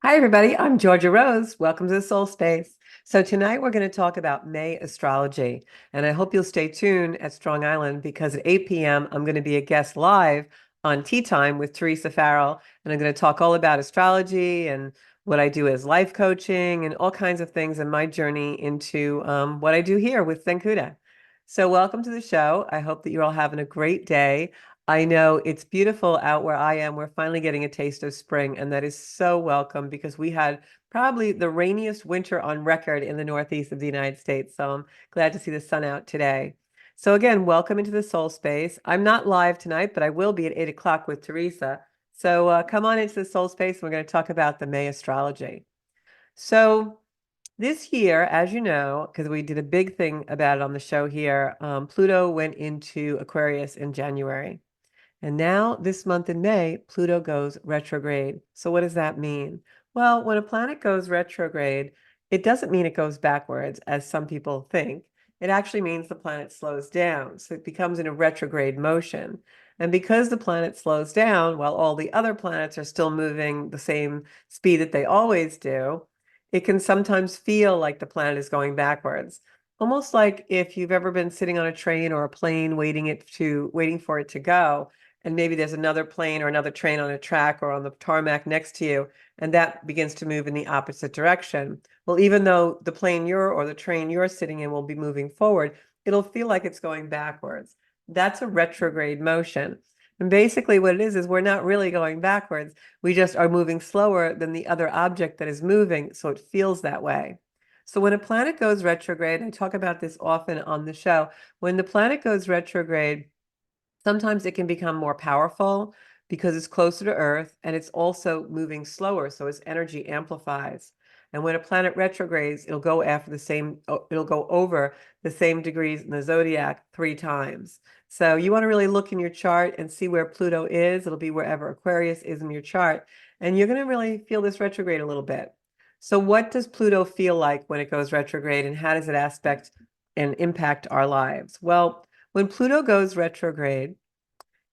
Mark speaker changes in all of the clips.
Speaker 1: Hi, everybody. I'm Georgia Rose. Welcome to the Soul Space. So, tonight we're going to talk about May astrology. And I hope you'll stay tuned at Strong Island because at 8 p.m., I'm going to be a guest live on Tea Time with Teresa Farrell. And I'm going to talk all about astrology and what I do as life coaching and all kinds of things in my journey into what I do here with Zencuda. So, welcome to the show. I hope that you're all having a great day. I know it's beautiful out where I am. We're finally getting a taste of spring, and that is so welcome because we had probably the rainiest winter on record in the Northeast of the United States. So I'm glad to see the sun out today. So again, welcome into the Soul Space. I'm not live tonight, but I will be at 8 o'clock with Teresa. So come on into the Soul Space. And we're going to talk about the May astrology. So this year, as you know, because we did a big thing about it on the show here, Pluto went into Aquarius in January. And now, this month in May, Pluto goes retrograde. So, what does that mean? Well, when a planet goes retrograde, it doesn't mean it goes backwards, as some people think. It actually means the planet slows down. So, it becomes in a retrograde motion. And because the planet slows down while all the other planets are still moving the same speed that they always do, it can sometimes feel like the planet is going backwards. Almost like if you've ever been sitting on a train or a plane waiting for it to go, and maybe there's another plane or another train on a track or on the tarmac next to you, and that begins to move in the opposite direction. Well, even though the plane you're or the train you're sitting in will be moving forward, it'll feel like it's going backwards. That's a retrograde motion. And basically, what it is we're not really going backwards. We just are moving slower than the other object that is moving, so it feels that way. So when a planet goes retrograde, I talk about this often on the show, when the planet goes retrograde, sometimes it can become more powerful because it's closer to Earth and it's also moving slower, so its energy amplifies. And when a planet retrogrades, it'll go over the same degrees in the zodiac 3 times. So you want to really look in your chart and see where Pluto is. It'll be wherever Aquarius is in your chart. And you're going to really feel this retrograde a little bit. So what does Pluto feel like when it goes retrograde, and how does it aspect and impact our lives? Well, when Pluto goes retrograde,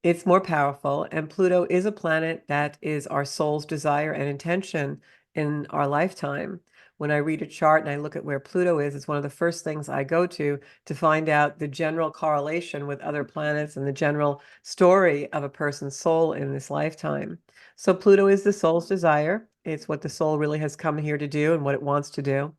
Speaker 1: it's more powerful, and Pluto is a planet that is our soul's desire and intention in our lifetime. When I read a chart and I look at where Pluto is, it's one of the first things I go to find out the general correlation with other planets and the general story of a person's soul in this lifetime. So Pluto is the soul's desire. It's what the soul really has come here to do and what it wants to do.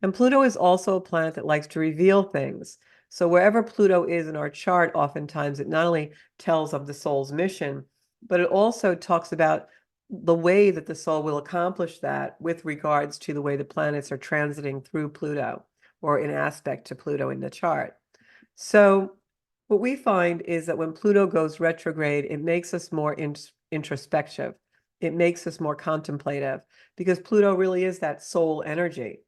Speaker 1: And Pluto is also a planet that likes to reveal things. So wherever Pluto is in our chart, oftentimes it not only tells of the soul's mission, but it also talks about the way that the soul will accomplish that with regards to the way the planets are transiting through Pluto or in aspect to Pluto in the chart. So what we find is that when Pluto goes retrograde, it makes us more introspective. It makes us more contemplative because Pluto really is that soul energy.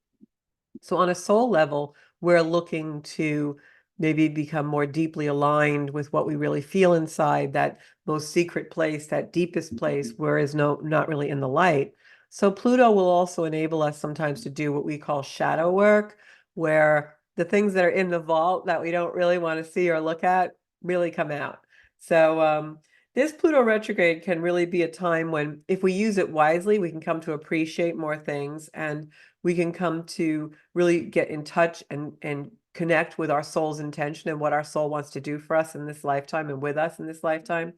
Speaker 1: So on a soul level, we're looking to maybe become more deeply aligned with what we really feel inside, that most secret place, that deepest place, whereas not really in the light. So Pluto will also enable us sometimes to do what we call shadow work, where the things that are in the vault that we don't really want to see or look at really come out. So this Pluto retrograde can really be a time when, if we use it wisely, we can come to appreciate more things, and we can come to really get in touch and connect with our soul's intention and what our soul wants to do for us in this lifetime and with us in this lifetime.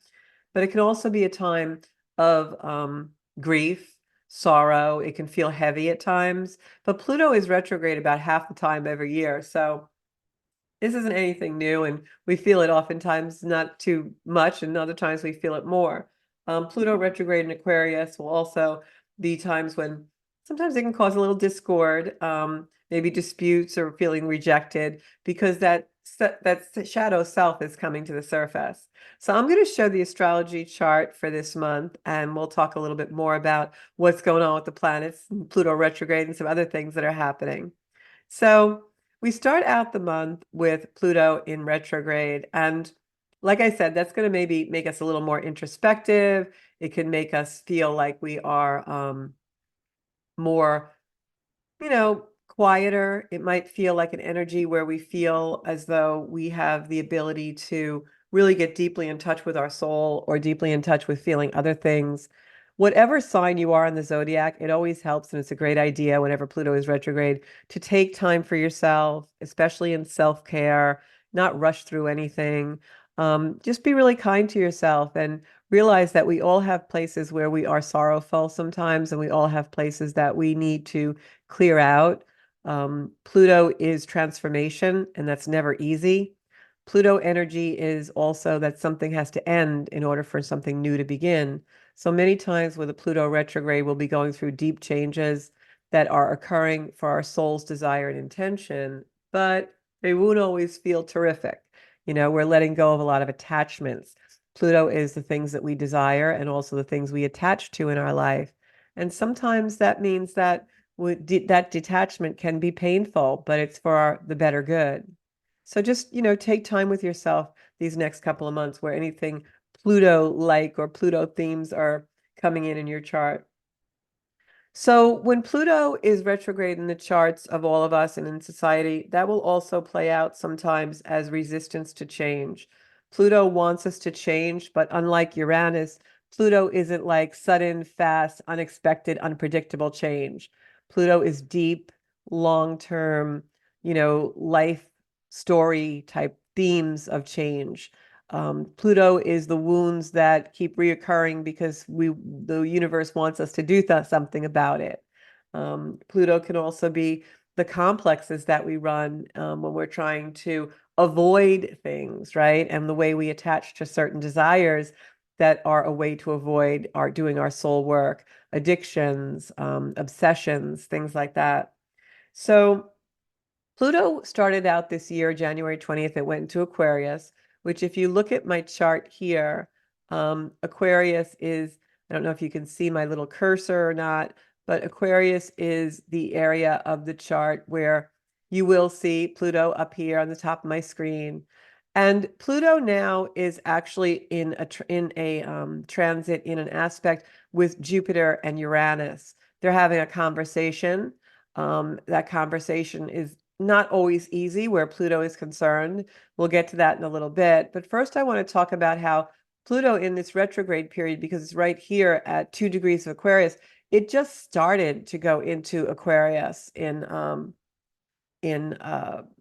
Speaker 1: But it can also be a time of grief, sorrow. It can feel heavy at times. But Pluto is retrograde about half the time every year. So this isn't anything new, and we feel it oftentimes not too much, and other times we feel it more. Pluto retrograde in Aquarius will also be times when sometimes it can cause a little discord, maybe disputes or feeling rejected, because that shadow self is coming to the surface. So I'm going to show the astrology chart for this month, and we'll talk a little bit more about what's going on with the planets, Pluto retrograde, and some other things that are happening. So we start out the month with Pluto in retrograde. And like I said, that's going to maybe make us a little more introspective. It can make us feel like we are more, quieter. It might feel like an energy where we feel as though we have the ability to really get deeply in touch with our soul or deeply in touch with feeling other things. whatever sign you are in the zodiac, it always helps, and it's a great idea whenever Pluto is retrograde to take time for yourself, especially in self-care, not rush through anything. Just be really kind to yourself and realize that we all have places where we are sorrowful sometimes, and we all have places that we need to clear out. Pluto is transformation, and that's never easy. Pluto energy is also that something has to end in order for something new to begin. So many times with a Pluto retrograde, we'll be going through deep changes that are occurring for our soul's desire and intention, but they won't always feel terrific. We're letting go of a lot of attachments. Pluto is the things that we desire and also the things we attach to in our life. And sometimes that means that that detachment can be painful, but it's for the better good. So just, take time with yourself these next couple of months where anything Pluto-like or Pluto themes are coming in your chart. So when Pluto is retrograde in the charts of all of us and in society, that will also play out sometimes as resistance to change. Pluto wants us to change, but unlike Uranus, Pluto isn't like sudden, fast, unexpected, unpredictable change. Pluto is deep, long-term, life story type themes of change. Pluto is the wounds that keep reoccurring because the universe wants us to do something about it. Pluto can also be the complexes that we run when we're trying to avoid things, right? And the way we attach to certain desires that are a way to avoid doing our soul work, addictions, obsessions, things like that. So Pluto started out this year, January 20th, it went into Aquarius, which if you look at my chart here, Aquarius is, I don't know if you can see my little cursor or not, but Aquarius is the area of the chart where you will see Pluto up here on the top of my screen. And Pluto now is actually in a transit, in an aspect with Jupiter and Uranus. They're having a conversation. That conversation is not always easy where Pluto is concerned. We'll get to that in a little bit. But first, I want to talk about how Pluto in this retrograde period, because it's right here at 2 degrees of Aquarius, it just started to go into Aquarius in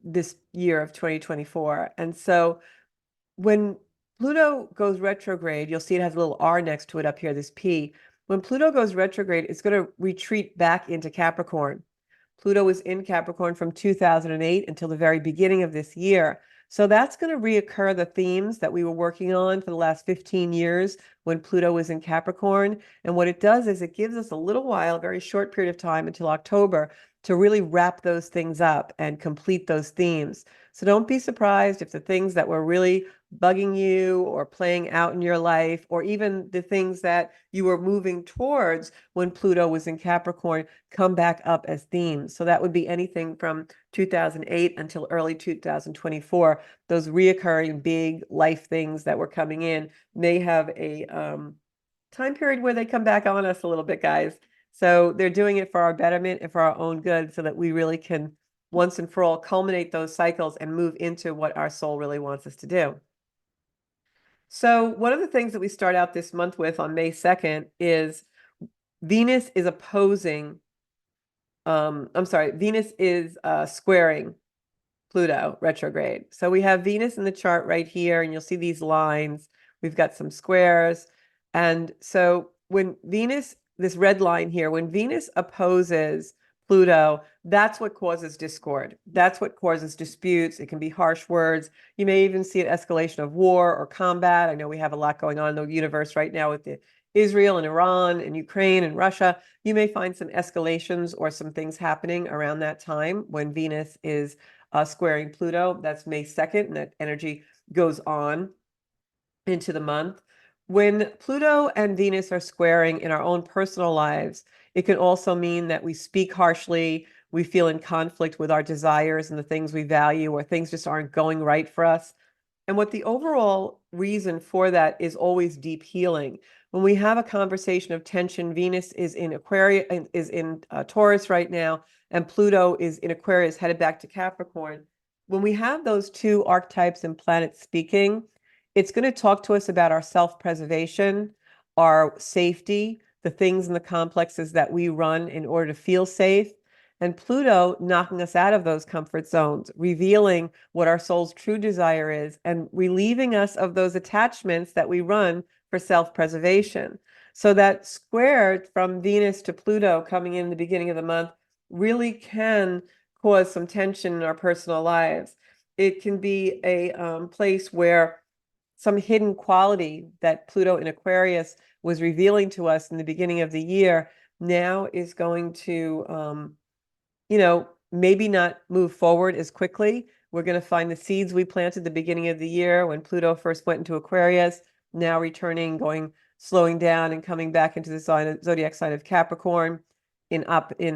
Speaker 1: this year of 2024. And so when Pluto goes retrograde, you'll see it has a little R next to it up here, this P. When Pluto goes retrograde, it's going to retreat back into Capricorn. Pluto was in Capricorn from 2008 until the very beginning of this year. So that's going to reoccur the themes that we were working on for the last 15 years when Pluto was in Capricorn. And what it does is it gives us a little while, a very short period of time until October, to really wrap those things up and complete those themes. So don't be surprised if the things that were really bugging you or playing out in your life, or even the things that you were moving towards when Pluto was in Capricorn, come back up as themes. So that would be anything from 2008 until early 2024. Those reoccurring big life things that were coming in may have a time period where they come back on us a little bit, guys. So they're doing it for our betterment and for our own good so that we really can once and for all culminate those cycles and move into what our soul really wants us to do. So one of the things that we start out this month with on May 2nd is Venus is opposing, I'm sorry, Venus is squaring Pluto retrograde. So we have Venus in the chart right here, and you'll see these lines. We've got some squares. And so when Venus, this red line here, when Venus opposes Pluto, that's what causes discord. That's what causes disputes. It can be harsh words. You may even see an escalation of war or combat. I know we have a lot going on in the universe right now with Israel and Iran and Ukraine and Russia. You may find some escalations or some things happening around that time when Venus is squaring Pluto. That's May 2nd, and that energy goes on into the month. When Pluto and Venus are squaring in our own personal lives, it can also mean that we speak harshly, we feel in conflict with our desires and the things we value, or things just aren't going right for us. And what the overall reason for that is always deep healing. When we have a conversation of tension, Venus is in Aquarius, is in Taurus right now, and Pluto is in Aquarius, headed back to Capricorn. When we have those two archetypes and planets speaking, it's going to talk to us about our self-preservation, our safety, the things and the complexes that we run in order to feel safe, and Pluto knocking us out of those comfort zones, revealing what our soul's true desire is, and relieving us of those attachments that we run for self-preservation. So that square from Venus to Pluto coming in the beginning of the month really can cause some tension in our personal lives. It can be a place where some hidden quality that Pluto in Aquarius was revealing to us in the beginning of the year now is going to maybe not move forward as quickly. We're going to find the seeds we planted the beginning of the year when Pluto first went into Aquarius, now returning, slowing down and coming back into the zodiac sign of Capricorn, in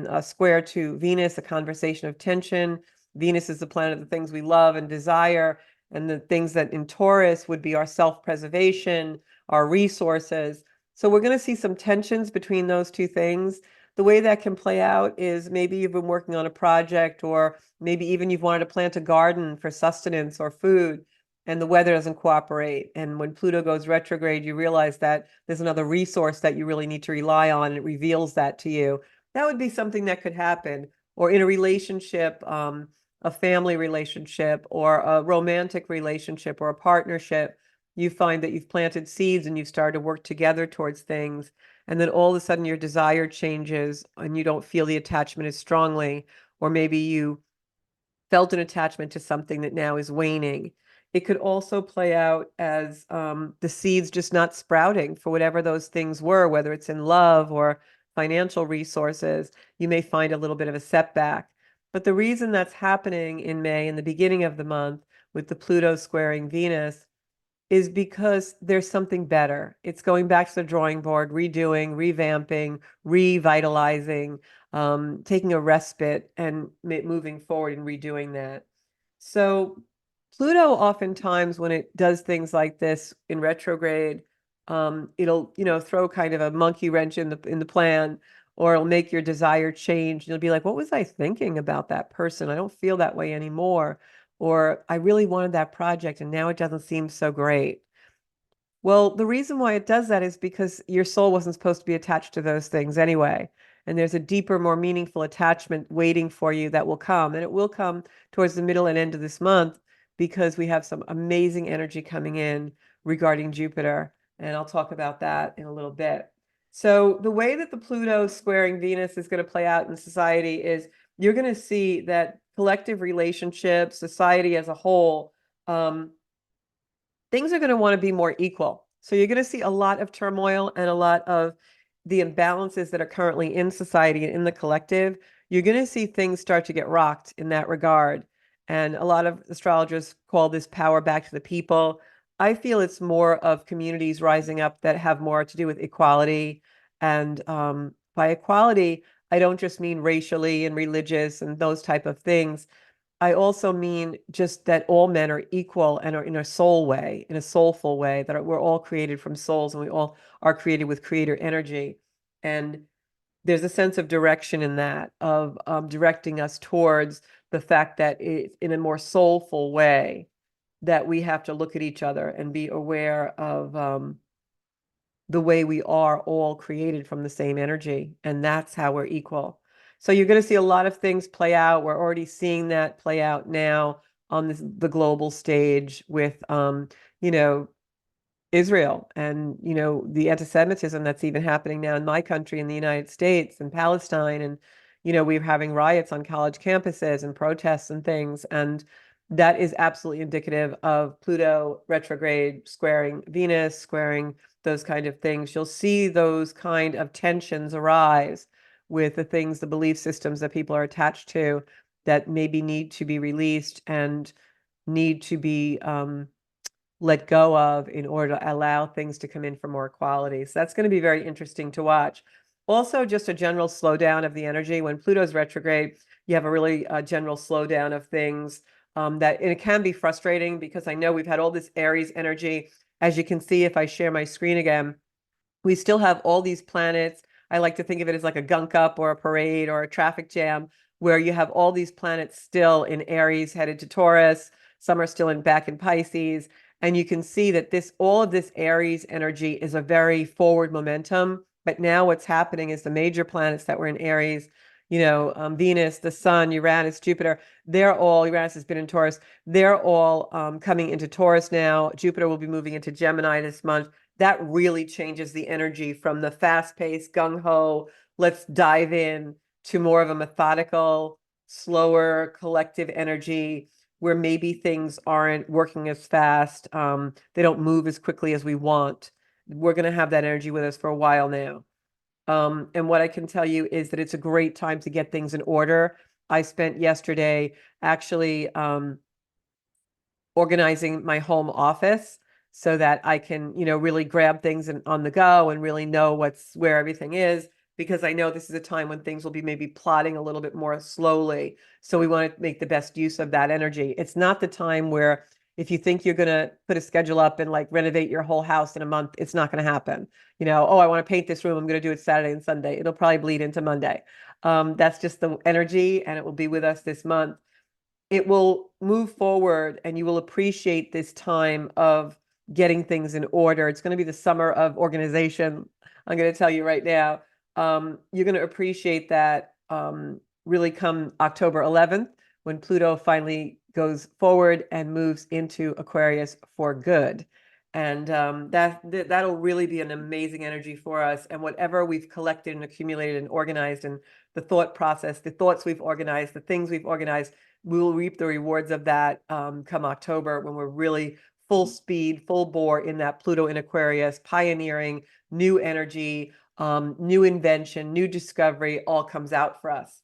Speaker 1: a square to Venus, a conversation of tension. Venus is the planet of the things we love and desire, and the things that in Taurus would be our self-preservation, our resources. So we're going to see some tensions between those two things. The way that can play out is maybe you've been working on a project, or maybe even you've wanted to plant a garden for sustenance or food, and the weather doesn't cooperate. And when Pluto goes retrograde, you realize that there's another resource that you really need to rely on, and it reveals that to you. That would be something that could happen. Or in a relationship, a family relationship, or a romantic relationship, or a partnership, you find that you've planted seeds and you've started to work together towards things. And then all of a sudden your desire changes and you don't feel the attachment as strongly, or maybe you felt an attachment to something that now is waning. It could also play out as the seeds just not sprouting for whatever those things were, whether it's in love or financial resources. You may find a little bit of a setback. But the reason that's happening in May, in the beginning of the month, with the Pluto squaring Venus, is because there's something better. It's going back to the drawing board, redoing, revamping, revitalizing, taking a respite and moving forward and redoing that. So Pluto oftentimes, when it does things like this in retrograde, it'll, throw kind of a monkey wrench in the plan, or it'll make your desire change. You'll be like, what was I thinking about that person? I don't feel that way anymore. Or I really wanted that project and now it doesn't seem so great. Well, the reason why it does that is because your soul wasn't supposed to be attached to those things anyway. And there's a deeper, more meaningful attachment waiting for you that will come. And it will come towards the middle and end of this month, because we have some amazing energy coming in regarding Jupiter. And I'll talk about that in a little bit. So the way that the Pluto squaring Venus is going to play out in society is you're going to see that collective relationships, society as a whole, things are going to want to be more equal. So you're going to see a lot of turmoil and a lot of the imbalances that are currently in society and in the collective. You're going to see things start to get rocked in that regard. And a lot of astrologers call this power back to the people. I feel it's more of communities rising up that have more to do with equality. And by equality, I don't just mean racially and religious and those type of things. I also mean just that all men are equal and are in a soul way, in a soulful way, that we're all created from souls and we all are created with creator energy. And there's a sense of direction in that, of directing us towards the fact that it's in a more soulful way that we have to look at each other and be aware of the way we are all created from the same energy. And that's how we're equal. So you're going to see a lot of things play out. We're already seeing that play out now on the global stage with, you know, Israel and, the anti-Semitism that's even happening now in my country, in the United States and Palestine. And, we're having riots on college campuses and protests and things. And that is absolutely indicative of Pluto retrograde squaring Venus, squaring those kind of things. You'll see those kind of tensions arise with the things, the belief systems that people are attached to, that maybe need to be released and need to be let go of in order to allow things to come in for more equality. So that's going to be very interesting to watch. Also, just a general slowdown of the energy. When Pluto's retrograde, you have a really general slowdown of things, and it can be frustrating, because I know we've had all this Aries energy. As you can see, if I share my screen again, we still have all these planets. I like to think of it as like a gunk up or a parade or a traffic jam, where you have all these planets still in Aries headed to Taurus. Some are still back in Pisces. And you can see that all of this Aries energy is a very forward momentum But now what's happening is the major planets that were in Aries, Venus, the Sun, Uranus, Jupiter, Uranus has been in Taurus, they're all coming into Taurus now. Jupiter will be moving into Gemini this month. That really changes the energy from the fast-paced, gung-ho, let's dive in, to more of a methodical, slower, collective energy where maybe things aren't working as fast. They don't move as quickly as we want. We're going to have that energy with us for a while now. And what I can tell you is that it's a great time to get things in order. I spent yesterday actually organizing my home office so that I can, really grab things on the go and really know where everything is, because I know this is a time when things will be maybe plotting a little bit more slowly. So we want to make the best use of that energy. It's not the time where if you think you're going to put a schedule up and like renovate your whole house in a month, it's not going to happen. Oh, I want to paint this room. I'm going to do it Saturday and Sunday. It'll probably bleed into Monday. That's just the energy, and it will be with us this month. It will move forward and you will appreciate this time of getting things in order. It's going to be the summer of organization. I'm going to tell you right now. You're going to appreciate that really come October 11th, when Pluto finally goes forward and moves into Aquarius for good. And that'll really be an amazing energy for us. And whatever we've collected and accumulated and organized, and the thought process, the thoughts we've organized, the things we've organized, we will reap the rewards of that come October, when we're really full speed, full bore in that Pluto in Aquarius, pioneering new energy, new invention, new discovery, all comes out for us.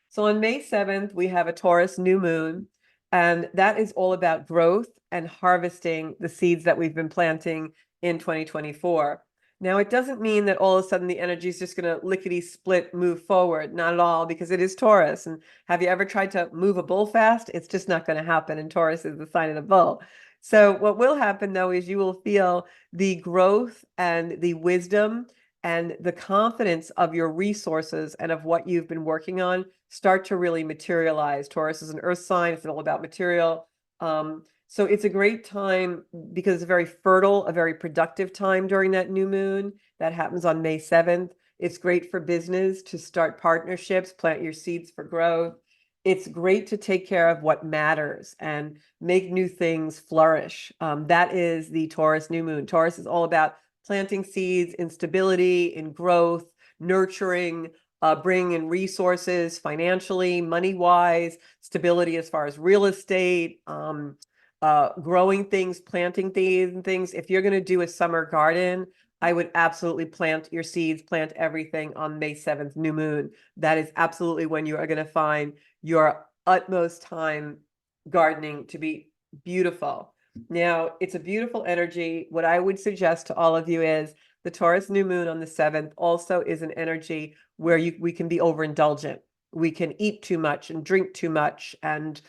Speaker 1: So on May 7th, we have a Taurus new moon, and that is all about growth and harvesting the seeds that we've been planting in 2024. Now, it doesn't mean that all of a sudden the energy is just going to lickety split move forward. Not at all, because it is Taurus. And have you ever tried to move a bull fast? It's just not going to happen. And Taurus is the sign of the bull. So what will happen, though, is you will feel the growth and the wisdom and the confidence of your resources and of what you've been working on start to really materialize. Taurus is an earth sign. It's all about material. So it's a great time because it's a very fertile, a very productive time during that new moon. That happens on May 7th. It's great for business to start partnerships, plant your seeds for growth. It's great to take care of what matters and make new things flourish. That is the Taurus new moon. Taurus is all about planting seeds in stability, in growth, nurturing, bringing in resources financially, money-wise, stability as far as real estate, growing things, planting things. If you're going to do a summer garden, I would absolutely plant your seeds, plant everything on May 7th, new moon. That is absolutely when you are going to find your utmost time gardening to be beautiful. Now, it's a beautiful energy. What I would suggest to all of you is the Taurus new moon on the 7th also is an energy where we can be overindulgent. We can eat too much and drink too much and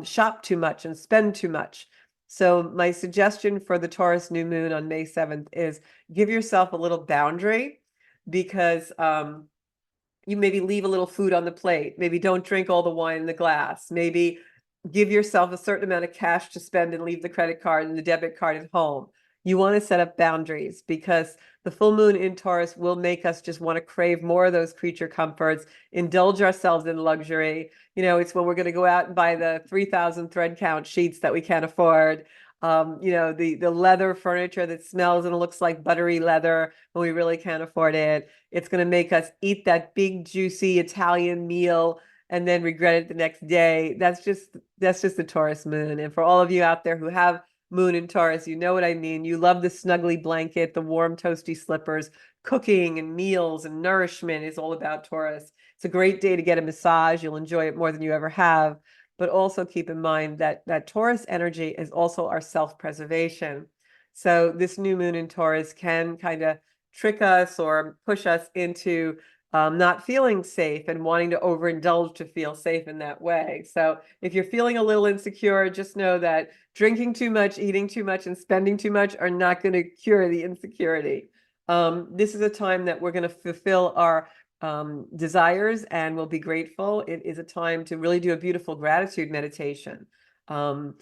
Speaker 1: shop too much and spend too much. So my suggestion for the Taurus new moon on May 7th is give yourself a little boundary, because you maybe leave a little food on the plate. Maybe don't drink all the wine in the glass. Maybe give yourself a certain amount of cash to spend and leave the credit card and the debit card at home. You want to set up boundaries, because the full moon in Taurus will make us just want to crave more of those creature comforts, indulge ourselves in luxury. It's when we're going to go out and buy the 3,000 thread count sheets that we can't afford. The leather furniture that smells and looks like buttery leather when we really can't afford it. It's going to make us eat that big, juicy Italian meal and then regret it the next day. That's just the Taurus moon. And for all of you out there who have moon in Taurus, you know what I mean. You love the snuggly blanket, the warm, toasty slippers. Cooking and meals and nourishment is all about Taurus. It's a great day to get a massage. You'll enjoy it more than you ever have. But also keep in mind that Taurus energy is also our self-preservation. So this new moon in Taurus can kind of trick us or push us into not feeling safe and wanting to overindulge to feel safe in that way. So if you're feeling a little insecure, just know that drinking too much, eating too much, and spending too much are not going to cure the insecurity. This is a time that we're going to fulfill our desires and we'll be grateful. It is a time to really do a beautiful gratitude meditation. Go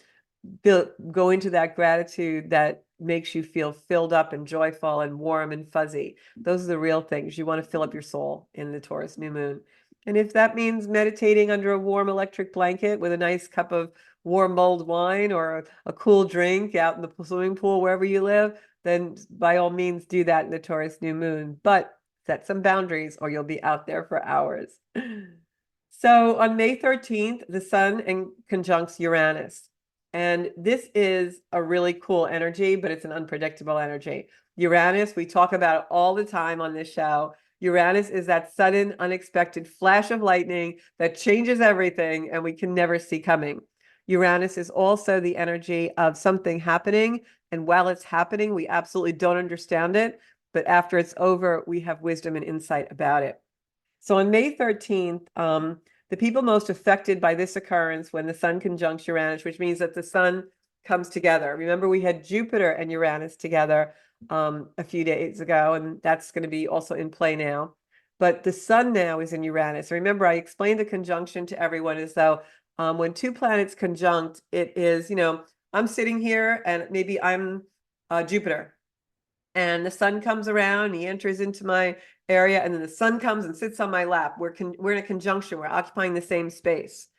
Speaker 1: into that gratitude that makes you feel filled up and joyful and warm and fuzzy. Those are the real things. You want to fill up your soul in the Taurus new moon. And if that means meditating under a warm electric blanket with a nice cup of warm mulled wine or a cool drink out in the swimming pool, wherever you live, then by all means do that in the Taurus new moon. But set some boundaries or you'll be out there for hours. So on May 13th, the sun conjuncts Uranus. And this is a really cool energy, but it's an unpredictable energy. Uranus, we talk about it all the time on this show. Uranus is that sudden, unexpected flash of lightning that changes everything and we can never see coming. Uranus is also the energy of something happening. And while it's happening, we absolutely don't understand it. But after it's over, we have wisdom and insight about it. So on May 13th, the people most affected by this occurrence when the sun conjuncts Uranus, which means that the sun comes together. Remember, we had Jupiter and Uranus together a few days ago, and that's going to be also in play now. But the sun now is in Uranus. Remember, I explained the conjunction to everyone as though when two planets conjunct, it is, I'm sitting here and maybe I'm Jupiter. And the sun comes around, he enters into my area, and then the sun comes and sits on my lap. We're in a conjunction, we're occupying the same space.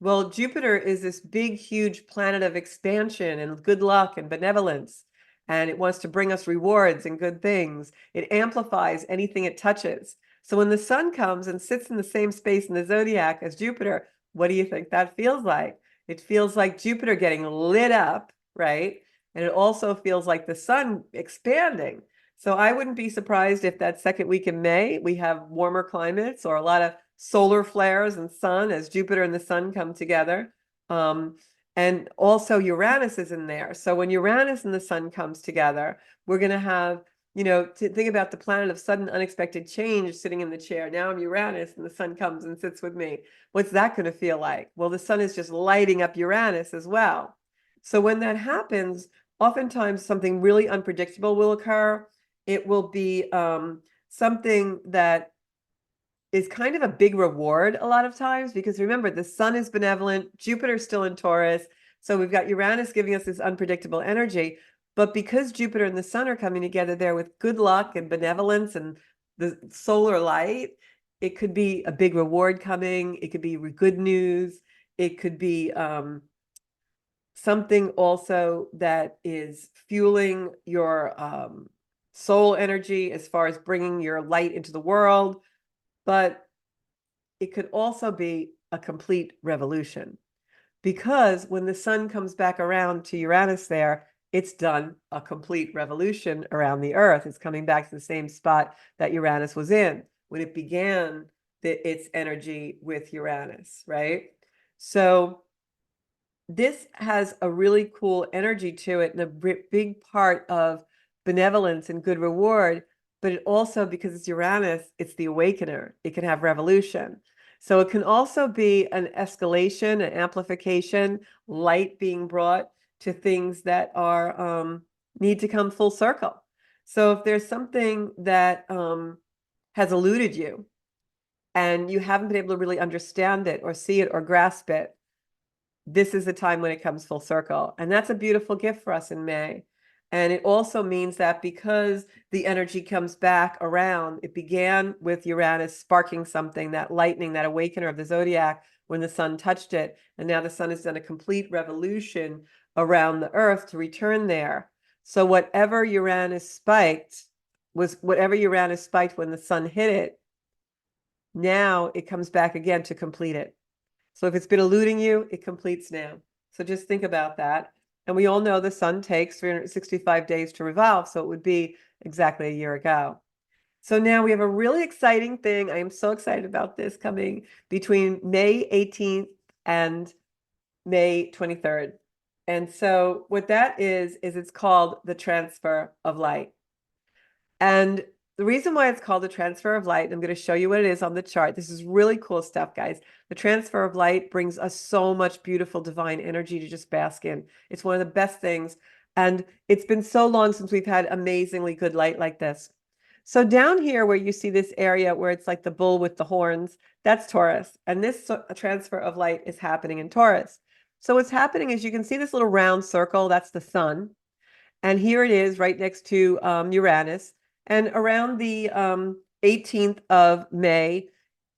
Speaker 1: Well, Jupiter is this big, huge planet of expansion and good luck and benevolence, and it wants to bring us rewards and good things. It amplifies anything it touches. So when the sun comes and sits in the same space in the zodiac as Jupiter, what do you think that feels like? It feels like Jupiter getting lit up, right? And it also feels like the sun expanding. So I wouldn't be surprised if that second week in May, we have warmer climates or a lot of solar flares and sun as Jupiter and the sun come together. And also Uranus is in there. So when Uranus and the sun comes together, we're going to have, to think about the planet of sudden unexpected change sitting in the chair. Now I'm Uranus and the sun comes and sits with me. What's that going to feel like? Well, the sun is just lighting up Uranus as well. So when that happens, oftentimes something really unpredictable will occur. It will be something that is kind of a big reward a lot of times, because remember, the sun is benevolent, Jupiter's still in Taurus. So we've got Uranus giving us this unpredictable energy. But because Jupiter and the sun are coming together there with good luck and benevolence and the solar light, it could be a big reward coming. It could be good news. It could be something also that is fueling your soul energy as far as bringing your light into the world. But it could also be a complete revolution, because when the sun comes back around to Uranus there, it's done a complete revolution around the Earth. It's coming back to the same spot that Uranus was in when it began its energy with Uranus, right? So this has a really cool energy to it and a big part of benevolence and good reward. But it also, because it's Uranus, it's the awakener. It can have revolution. So it can also be an escalation, an amplification, light being brought to things that are need to come full circle. So if there's something that has eluded you and you haven't been able to really understand it or see it or grasp it, this is the time when it comes full circle. And that's a beautiful gift for us in May. And it also means that because the energy comes back around, it began with Uranus sparking something, that lightning, that awakener of the zodiac when the sun touched it. And now the sun has done a complete revolution around the Earth to return there. So whatever Uranus spiked when the sun hit it, now it comes back again to complete it. So if it's been eluding you, it completes now. So just think about that. And we all know the sun takes 365 days to revolve, so it would be exactly a year ago. So now we have a really exciting thing. I am so excited about this coming between May 18th and May 23rd. And so what that is it's called the transfer of light. And the reason why it's called the transfer of light, I'm going to show you what it is on the chart. This is really cool stuff, guys. The transfer of light brings us so much beautiful divine energy to just bask in. It's one of the best things. And it's been so long since we've had amazingly good light like this. So down here where you see this area where it's like the bull with the horns, that's Taurus. And this transfer of light is happening in Taurus. So what's happening is you can see this little round circle, that's the sun. And here it is right next to Uranus. And around the 18th of May,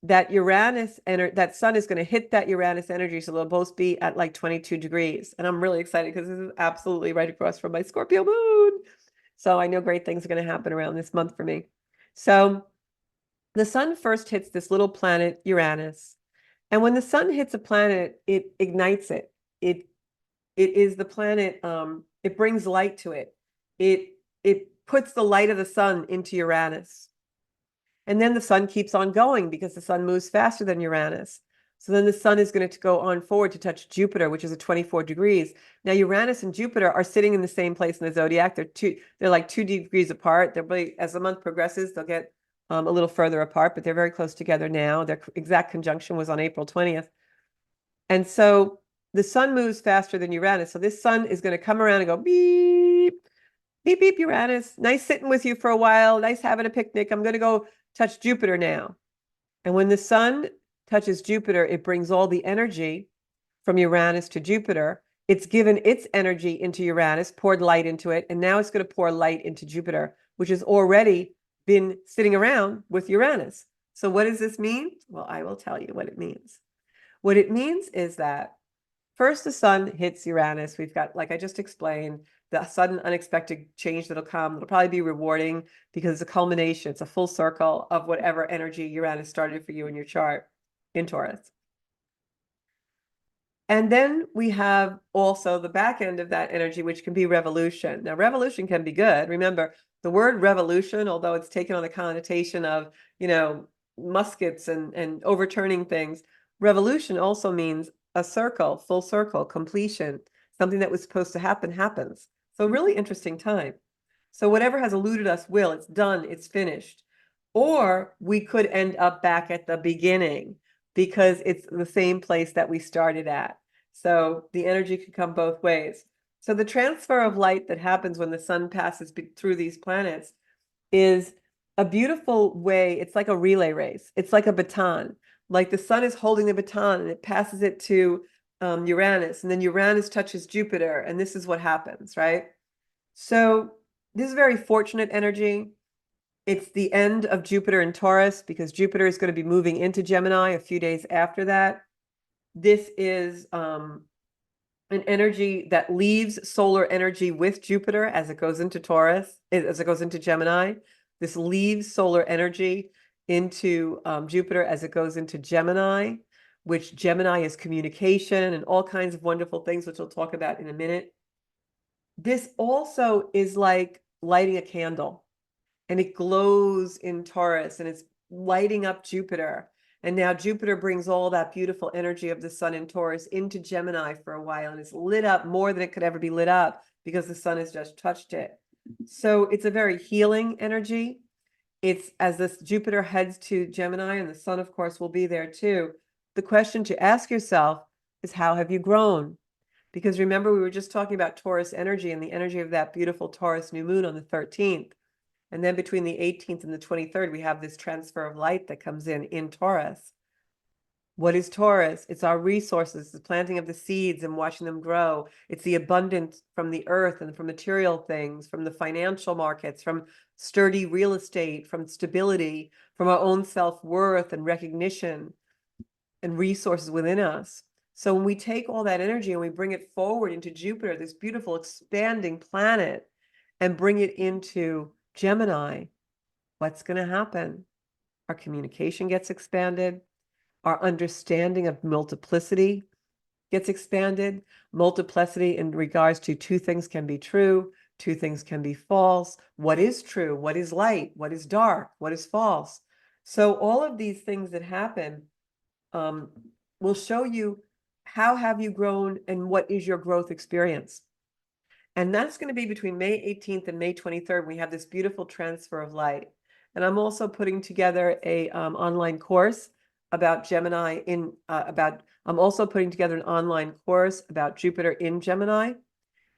Speaker 1: that sun is going to hit that Uranus energy. So they'll both be at like 22 degrees. And I'm really excited because this is absolutely right across from my Scorpio moon. So I know great things are going to happen around this month for me. So the sun first hits this little planet, Uranus. And when the sun hits a planet, it ignites it. It it is the planet, it brings light to it. It puts the light of the sun into Uranus. And then the sun keeps on going because the sun moves faster than Uranus. So then the sun is going to go on forward to touch Jupiter, which is at 24 degrees. Now Uranus and Jupiter are sitting in the same place in the zodiac. They're like 2 degrees apart. They're really, as the month progresses, they'll get a little further apart, but they're very close together now. Their exact conjunction was on April 20th. And so the sun moves faster than Uranus. So this sun is going to come around and go beep, beep, beep, Uranus. Nice sitting with you for a while. Nice having a picnic. I'm going to go touch Jupiter now. And when the sun touches Jupiter, it brings all the energy from Uranus to Jupiter. It's given its energy into Uranus, poured light into it, and now it's going to pour light into Jupiter, which has already been sitting around with Uranus. So what does this mean? Well, I will tell you what it means. What it means is that first the sun hits Uranus. We've got, like I just explained, the sudden unexpected change that'll come. It'll probably be rewarding because it's a culmination. It's a full circle of whatever energy Uranus started for you in your chart in Taurus. And then we have also the back end of that energy, which can be revolution. Now, revolution can be good. Remember, the word revolution, although it's taken on the connotation of, muskets and overturning things, revolution also means a circle, full circle, completion. Something that was supposed to happen happens. So really interesting time. So whatever has eluded us will, it's done, it's finished. Or we could end up back at the beginning because it's the same place that we started at. So the energy could come both ways. So the transfer of light that happens when the sun passes through these planets is a beautiful way. It's like a relay race. It's like a baton. Like the sun is holding the baton and it passes it to Uranus, and then Uranus touches Jupiter, and this is what happens, right? So this is very fortunate energy. It's the end of Jupiter in Taurus because Jupiter is going to be moving into Gemini a few days after that. This is an energy that leaves solar energy with Jupiter as it goes into Taurus, as it goes into Gemini. This leaves solar energy into Jupiter as it goes into Gemini, which Gemini is communication and all kinds of wonderful things, which we'll talk about in a minute. This also is like lighting a candle, and it glows in Taurus, and it's lighting up Jupiter. And now Jupiter brings all that beautiful energy of the sun in Taurus into Gemini for a while, and it's lit up more than it could ever be lit up because the sun has just touched it. So it's a very healing energy. It's as this Jupiter heads to Gemini, and the sun, of course, will be there too. The question to ask yourself is, how have you grown? Because remember, we were just talking about Taurus energy and the energy of that beautiful Taurus new moon on the 13th. And then between the 18th and the 23rd, we have this transfer of light that comes in Taurus. What is Taurus? It's our resources, the planting of the seeds and watching them grow. It's the abundance from the earth and from material things, from the financial markets, from sturdy real estate, from stability, from our own self-worth and recognition and resources within us. So when we take all that energy and we bring it forward into Jupiter, this beautiful expanding planet, and bring it into Gemini, what's going to happen? Our communication gets expanded. Our understanding of multiplicity gets expanded. Multiplicity in regards to two things can be true, two things can be false. What is true? What is light? What is dark? What is false? So all of these things that happen will show you how have you grown and what is your growth experience. And that's going to be between May 18th and May 23rd. We have this beautiful transfer of light. And I'm also putting together a online course about Gemini I'm also putting together an online course about Jupiter in Gemini.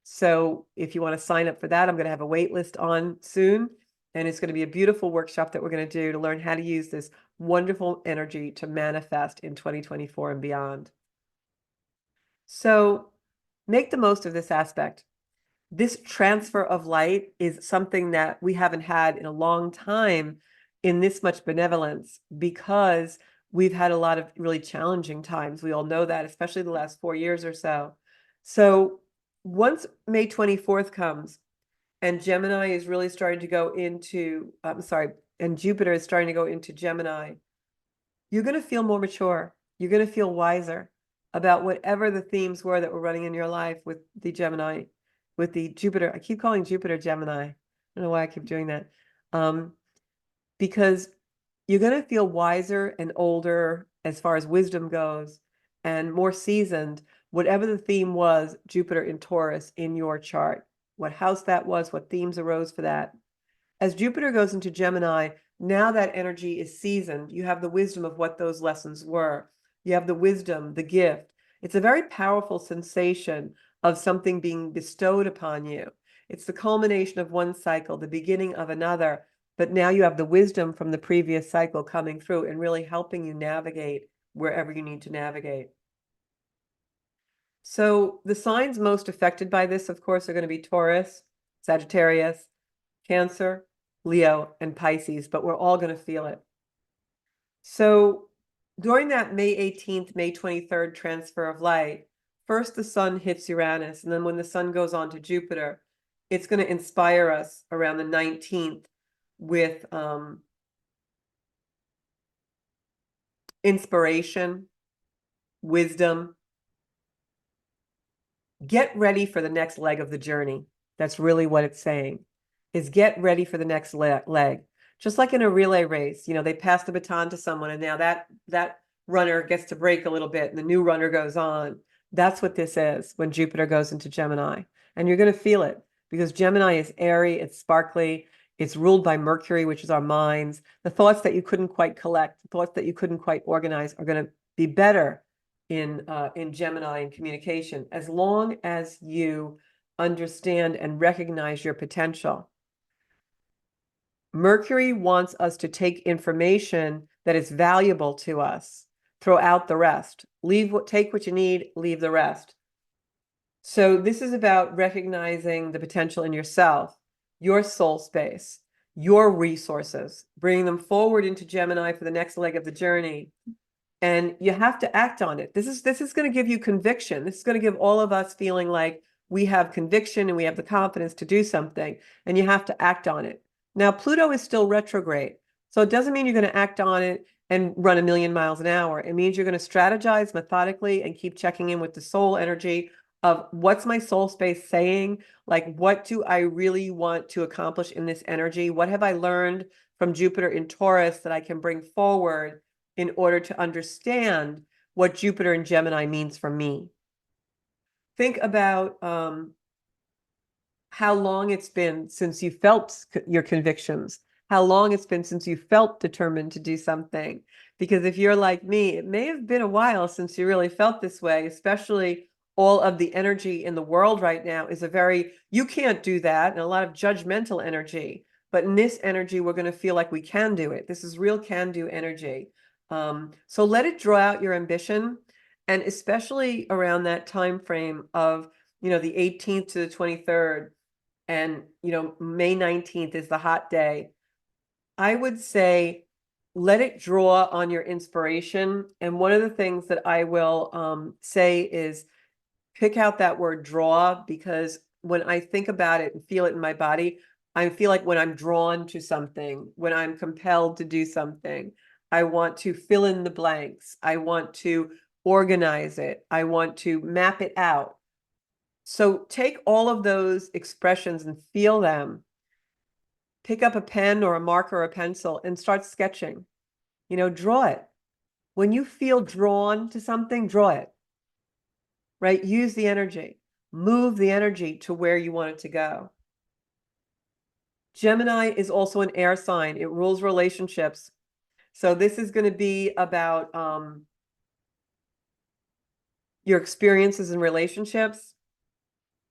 Speaker 1: So if you want to sign up for that, I'm going to have a wait list on soon. And it's going to be a beautiful workshop that we're going to do to learn how to use this wonderful energy to manifest in 2024 and beyond. So make the most of this aspect. This transfer of light is something that we haven't had in a long time in this much benevolence because we've had a lot of really challenging times. We all know that, especially the last 4 years or so. So once May 24th comes and Gemini is really starting to go into, I'm sorry, and Jupiter is starting to go into Gemini, you're going to feel more mature. You're going to feel wiser about whatever the themes were that were running in your life with the Gemini, with the Jupiter. I keep calling Jupiter Gemini. I don't know why I keep doing that. Because you're going to feel wiser and older as far as wisdom goes and more seasoned, whatever the theme was, Jupiter in Taurus in your chart, what house that was, what themes arose for that. As Jupiter goes into Gemini, now that energy is seasoned. You have the wisdom of what those lessons were. You have the wisdom, the gift. It's a very powerful sensation of something being bestowed upon you. It's the culmination of one cycle, the beginning of another, but now you have the wisdom from the previous cycle coming through and really helping you navigate wherever you need to navigate. So the signs most affected by this, of course, are going to be Taurus, Sagittarius, Cancer, Leo, and Pisces, but we're all going to feel it. So during that May 18th, May 23rd transfer of light, first the sun hits Uranus, and then when the sun goes on to Jupiter, it's going to inspire us around the 19th with inspiration, wisdom. Get ready for the next leg of the journey. That's really what it's saying, is get ready for the next leg. Just like in a relay race, they pass the baton to someone and now that runner gets to break a little bit and the new runner goes on. That's what this is when Jupiter goes into Gemini. And you're going to feel it because Gemini is airy, it's sparkly, it's ruled by Mercury, which is our minds. The thoughts that you couldn't quite collect, the thoughts that you couldn't quite organize are going to be better in Gemini and communication, as long as you understand and recognize your potential. Mercury wants us to take information that is valuable to us, throw out the rest. Take what you need, leave the rest. So this is about recognizing the potential in yourself, your soul space, your resources, bringing them forward into Gemini for the next leg of the journey. And you have to act on it. This is going to give you conviction. This is going to give all of us feeling like we have conviction and we have the confidence to do something, and you have to act on it. Now, Pluto is still retrograde, so it doesn't mean you're going to act on it and run 1,000,000 miles an hour. It means you're going to strategize methodically and keep checking in with the soul energy of what's my soul space saying? Like, what do I really want to accomplish in this energy? What have I learned from Jupiter in Taurus that I can bring forward in order to understand what Jupiter in Gemini means for me? Think about how long it's been since you felt your convictions, how long it's been since you felt determined to do something. Because if you're like me, it may have been a while since you really felt this way, especially all of the energy in the world right now is you can't do that, and a lot of judgmental energy. But in this energy, we're going to feel like we can do it. This is real can-do energy. So let it draw out your ambition, and especially around that time frame of the 18th to the 23rd, and May 19th is the hot day. I would say let it draw on your inspiration. And one of the things that I will say is pick out that word draw, because when I think about it and feel it in my body, I feel like when I'm drawn to something, when I'm compelled to do something, I want to fill in the blanks. I want to organize it. I want to map it out. So take all of those expressions and feel them. Pick up a pen or a marker or a pencil and start sketching. Draw it. When you feel drawn to something, draw it. Right? Use the energy. Move the energy to where you want it to go. Gemini is also an air sign. It rules relationships. So this is going to be about your experiences in relationships,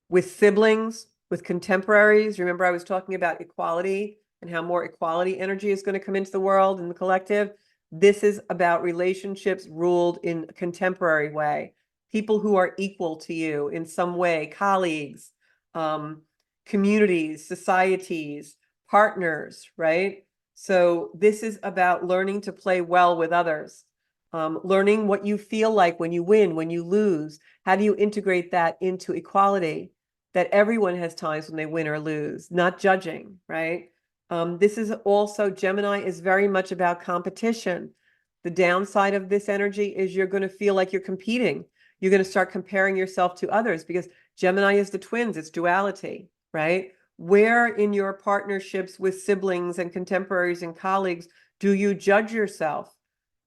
Speaker 1: with siblings, with contemporaries. Remember, I was talking about equality and how more equality energy is going to come into the world and the collective. This is about relationships ruled in a contemporary way. People who are equal to you in some way, colleagues, communities, societies, partners, right? So this is about learning to play well with others, learning what you feel like when you win, when you lose. How do you integrate that into equality? That everyone has times when they win or lose, not judging, right? This is also, Gemini is very much about competition. The downside of this energy is you're going to feel like you're competing. You're going to start comparing yourself to others because Gemini is the twins, it's duality, right? Where in your partnerships with siblings and contemporaries and colleagues do you judge yourself?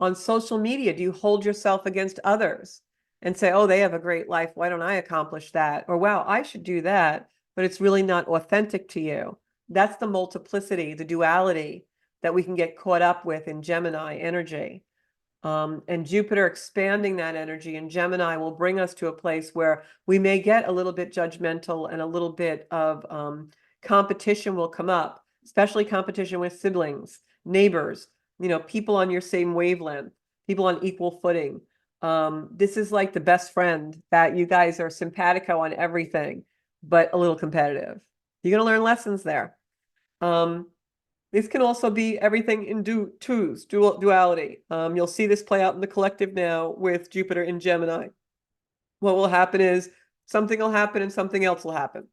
Speaker 1: On social media, do you hold yourself against others and say, oh, they have a great life. Why don't I accomplish that? Or, wow, I should do that, but it's really not authentic to you. That's the multiplicity, the duality that we can get caught up with in Gemini energy. And Jupiter expanding that energy in Gemini will bring us to a place where we may get a little bit judgmental and a little bit of competition will come up, especially competition with siblings, neighbors, people on your same wavelength, people on equal footing. This is like the best friend that you guys are simpatico on everything, but a little competitive. You're going to learn lessons there. This can also be everything in duality. You'll see this play out in the collective now with Jupiter in Gemini. What will happen is something will happen and something else will happen.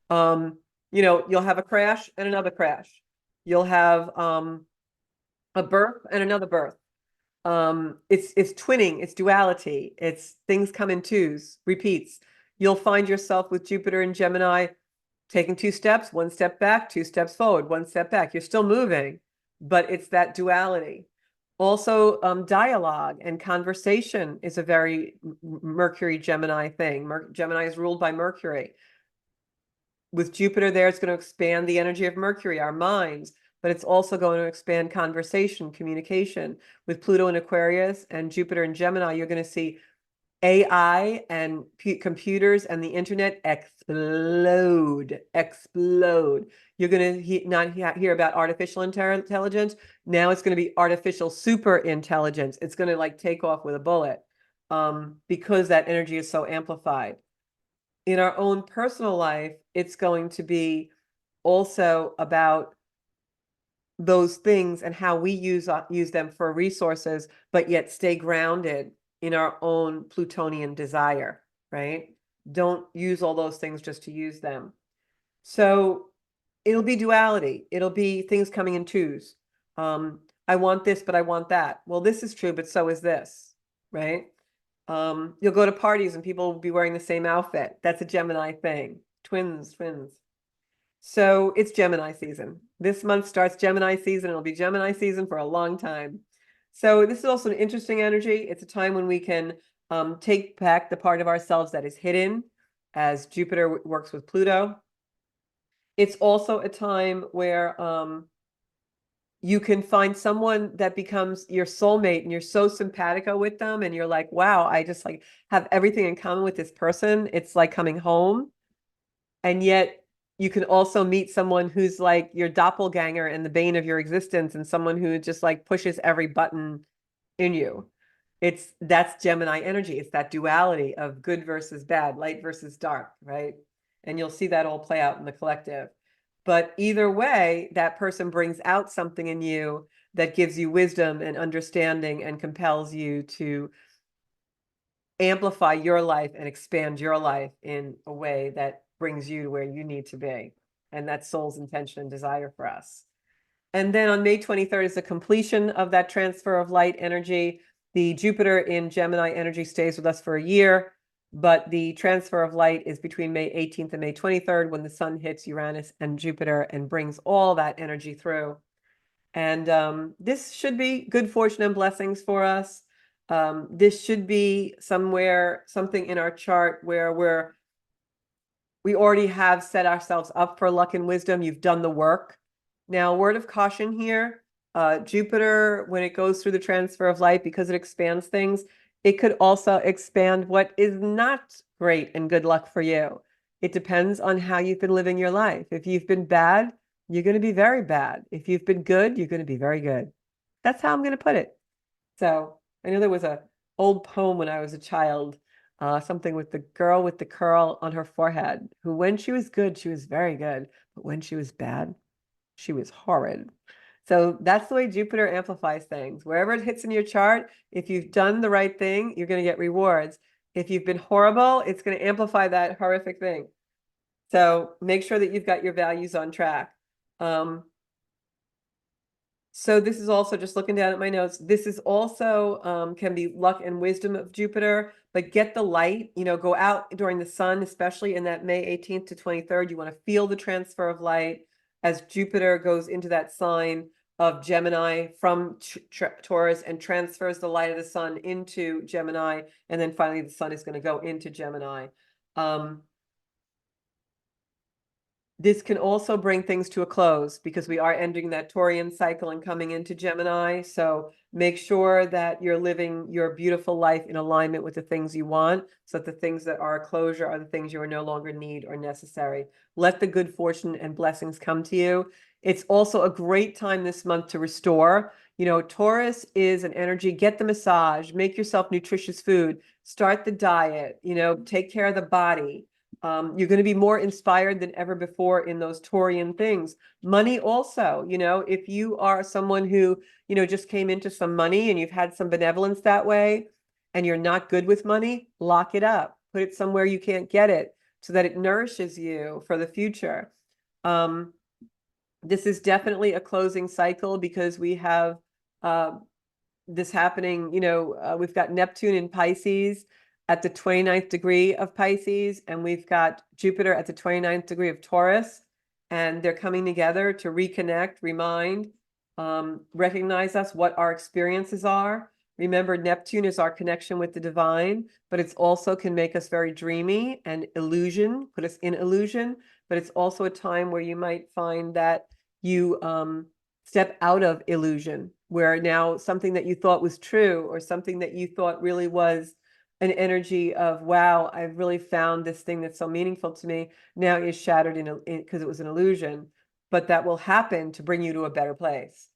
Speaker 1: You'll have a crash and another crash. You'll have a birth and another birth. It's twinning, it's duality, it's things come in twos, repeats. You'll find yourself with Jupiter in Gemini taking 2 steps, 1 step back, 2 steps forward, 1 step back. You're still moving, but it's that duality. Also, dialogue and conversation is a very Mercury Gemini thing. Gemini is ruled by Mercury. With Jupiter there, it's going to expand the energy of Mercury, our minds, but it's also going to expand conversation, communication. With Pluto in Aquarius and Jupiter in Gemini, you're going to see AI and computers and the internet explode. You're going to not hear about artificial intelligence. Now it's going to be artificial super intelligence. It's going to like take off with a bullet because that energy is so amplified. In our own personal life, it's going to be also about those things and how we use them for resources, but yet stay grounded in our own Plutonian desire, right? Don't use all those things just to use them. So it'll be duality. It'll be things coming in twos. I want this, but I want that. Well, this is true, but so is this, right? You'll go to parties and people will be wearing the same outfit. That's a Gemini thing. Twins. So it's Gemini season. This month starts Gemini season. It'll be Gemini season for a long time. So this is also an interesting energy. It's a time when we can take back the part of ourselves that is hidden as Jupiter works with Pluto. It's also a time where you can find someone that becomes your soulmate and you're so simpatico with them and you're like, wow, I just like have everything in common with this person. It's like coming home. And yet you can also meet someone who's like your doppelganger and the bane of your existence and someone who just like pushes every button in you. That's Gemini energy. It's that duality of good versus bad, light versus dark, right? And you'll see that all play out in the collective. But either way, that person brings out something in you that gives you wisdom and understanding and compels you to amplify your life and expand your life in a way that brings you to where you need to be. And that's soul's intention and desire for us. And then on May 23rd is the completion of that transfer of light energy. The Jupiter in Gemini energy stays with us for a year, but the transfer of light is between May 18th and May 23rd when the sun hits Uranus and Jupiter and brings all that energy through. And this should be good fortune and blessings for us. This should be something in our chart where we already have set ourselves up for luck and wisdom. You've done the work. Now, word of caution here, Jupiter, when it goes through the transfer of light, because it expands things, it could also expand what is not great and good luck for you. It depends on how you've been living your life. If you've been bad, you're going to be very bad. If you've been good, you're going to be very good. That's how I'm going to put it. So I know there was an old poem when I was a child something with the girl with the curl on her forehead, who when she was good, she was very good, but when she was bad, she was horrid. So that's the way Jupiter amplifies things. Wherever it hits in your chart, if you've done the right thing, you're going to get rewards. If you've been horrible, it's going to amplify that horrific thing. So make sure that you've got your values on track. So this is also, just looking down at my notes, this is also can be luck and wisdom of Jupiter, but get the light, go out during the sun, especially in that May 18th to 23rd. You want to feel the transfer of light as Jupiter goes into that sign of Gemini from Taurus and transfers the light of the sun into Gemini. And then finally the sun is going to go into Gemini. This can also bring things to a close because we are ending that Taurian cycle and coming into Gemini. So make sure that you're living your beautiful life in alignment with the things you want, so that the things that are a closure are the things you are no longer need or necessary. Let the good fortune and blessings come to you. It's also a great time this month to restore. Taurus is an energy. Get the massage, make yourself nutritious food, start the diet, take care of the body. You're going to be more inspired than ever before in those Taurian things. Money also, if you are someone who, just came into some money and you've had some benevolence that way and you're not good with money, lock it up. Put it somewhere you can't get it so that it nourishes you for the future. This is definitely a closing cycle because we have this happening, we've got Neptune in Pisces at the 29th degree of Pisces, and we've got Jupiter at the 29th degree of Taurus, and they're coming together to reconnect, remind, recognize us, what our experiences are. Remember, Neptune is our connection with the divine, but it's also can make us very dreamy and illusion, put us in illusion, but it's also a time where you might find that you step out of illusion, where now something that you thought was true or something that you thought really was an energy of, wow, I've really found this thing that's so meaningful to me, now is shattered because it was an illusion. But that will happen to bring you to a better place.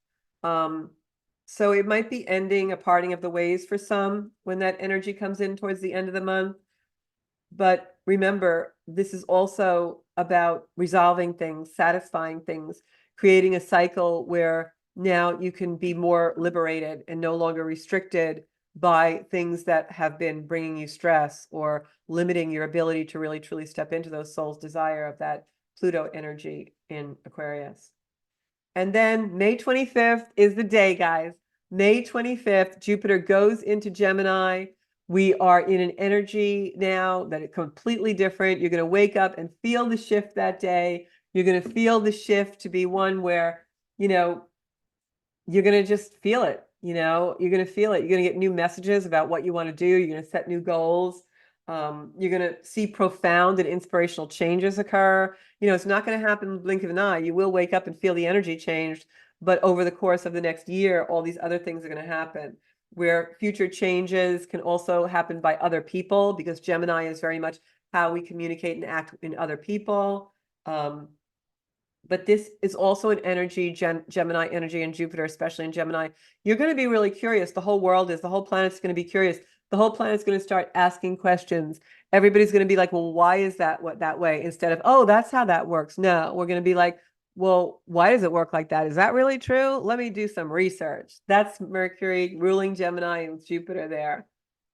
Speaker 1: So it might be ending, a parting of the ways for some when that energy comes in towards the end of the month. But remember, this is also about resolving things, satisfying things, creating a cycle where now you can be more liberated and no longer restricted by things that have been bringing you stress or limiting your ability to really truly step into those soul's desire of that Pluto energy in Aquarius. And then May 25th is the day, guys. May 25th, Jupiter goes into Gemini. We are in an energy now that is completely different. You're going to wake up and feel the shift that day. You're going to feel the shift to be one where, you're going to just feel it. You're going to feel it. You're going to get new messages about what you want to do. You're going to set new goals. You're going to see profound and inspirational changes occur. It's not going to happen in the blink of an eye. You will wake up and feel the energy changed, but over the course of the next year, all these other things are going to happen, where future changes can also happen by other people, because Gemini is very much how we communicate and act in other people. But this is also an energy, Gemini energy, and Jupiter, especially in Gemini. You're going to be really curious. The whole planet's going to be curious. The whole planet's going to start asking questions. Everybody's going to be like, well, why is that that way? Instead of, oh, that's how that works. No, we're going to be like, well, why does it work like that? Is that really true? Let me do some research. That's Mercury ruling Gemini and Jupiter there.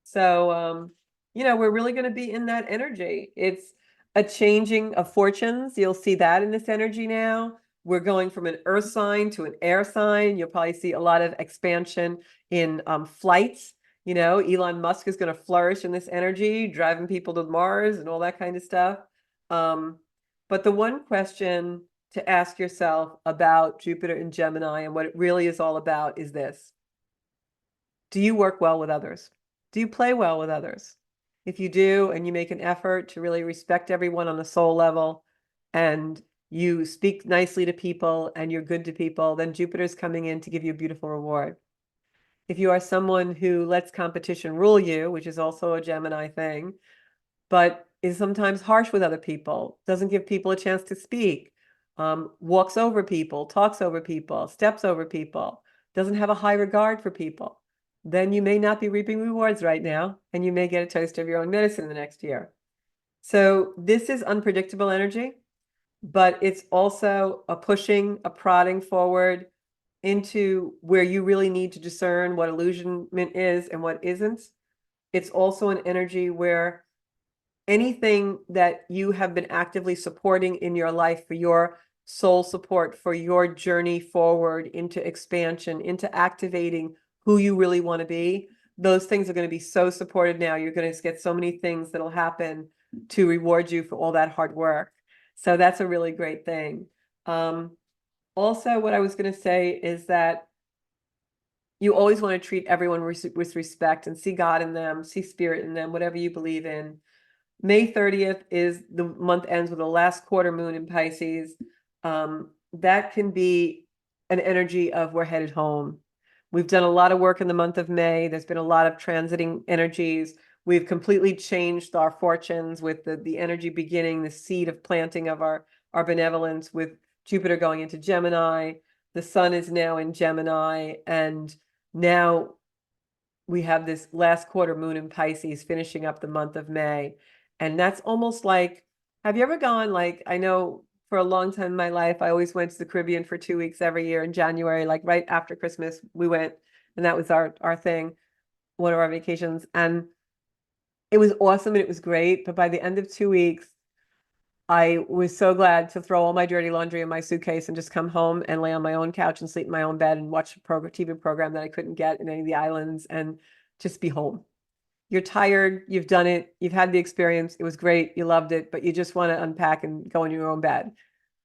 Speaker 1: So, we're really going to be in that energy. It's a changing of fortunes. You'll see that in this energy now. We're going from an earth sign to an air sign. You'll probably see a lot of expansion in flights. Elon Musk is going to flourish in this energy, driving people to Mars and all that kind of stuff. But the one question to ask yourself about Jupiter and Gemini and what it really is all about is this: do you work well with others? Do you play well with others? If you do, and you make an effort to really respect everyone on a soul level, and you speak nicely to people and you're good to people, then Jupiter's coming in to give you a beautiful reward. If you are someone who lets competition rule you, which is also a Gemini thing, but is sometimes harsh with other people, doesn't give people a chance to speak, walks over people, talks over people, steps over people, doesn't have a high regard for people, then you may not be reaping rewards right now, and you may get a taste of your own medicine in the next year. So this is unpredictable energy, but it's also a pushing, a prodding forward into where you really need to discern what illusionment is and what isn't. It's also an energy where anything that you have been actively supporting in your life for your soul support, for your journey forward into expansion, into activating who you really want to be, those things are going to be so supported now. You're going to get so many things that'll happen to reward you for all that hard work. So that's a really great thing. Also, what I was going to say is that you always want to treat everyone with respect and see God in them, see spirit in them, whatever you believe in. May 30th is the month ends with the last quarter moon in Pisces. That can be an energy of we're headed home. We've done a lot of work in the month of May. There's been a lot of transiting energies. We've completely changed our fortunes with the energy beginning, the seed of planting of our benevolence with Jupiter going into Gemini. The sun is now in Gemini, and now we have this last quarter moon in Pisces finishing up the month of May. And that's almost like, have you ever gone, like, I know for a long time in my life, I always went to the Caribbean for 2 weeks every year in January, like right after Christmas, we went, and that was our thing, one of our vacations. And it was awesome and it was great. But by the end of 2 weeks, I was so glad to throw all my dirty laundry in my suitcase and just come home and lay on my own couch and sleep in my own bed and watch a TV program that I couldn't get in any of the islands and just be home. You're tired, you've done it, you've had the experience, it was great, you loved it, but you just want to unpack and go in your own bed.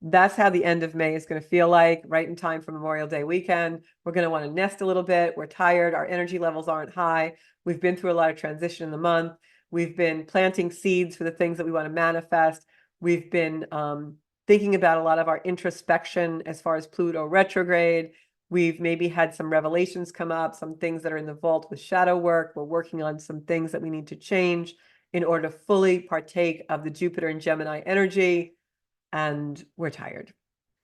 Speaker 1: That's how the end of May is going to feel like, right in time for Memorial Day weekend. We're going to want to nest a little bit. We're tired. Our energy levels aren't high. We've been through a lot of transition in the month. We've been planting seeds for the things that we want to manifest. We've been thinking about a lot of our introspection as far as Pluto retrograde. We've maybe had some revelations come up, some things that are in the vault with shadow work. We're working on some things that we need to change in order to fully partake of the Jupiter and Gemini energy. And we're tired.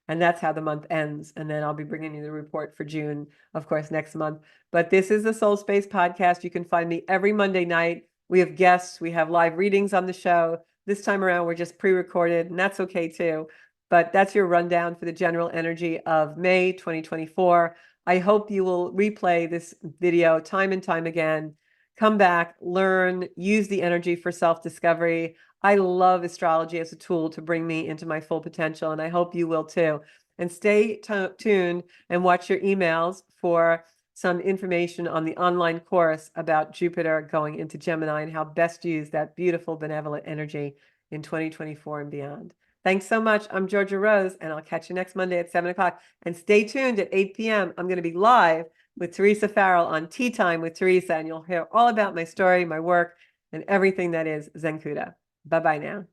Speaker 1: And that's how the month ends. And then I'll be bringing you the report for June, of course, next month. But this is the Soul Space podcast. You can find me every Monday night. We have guests. We have live readings on the show. This time around, we're just pre-recorded, and that's okay too. But that's your rundown for the general energy of May 2024. I hope you will replay this video time and time again. Come back, learn, use the energy for self-discovery. I love astrology as a tool to bring me into my full potential, and I hope you will too. And stay tuned and watch your emails for some information on the online course about Jupiter going into Gemini and how best to use that beautiful benevolent energy in 2024 and beyond. Thanks so much. I'm Georgia Rose, and I'll catch you next Monday at 7 o'clock. And stay tuned at 8 p.m. I'm going to be live with Teresa Farrell on Tea Time with Teresa, and you'll hear all about my story, my work, and everything that is Zencuda. Bye-bye now.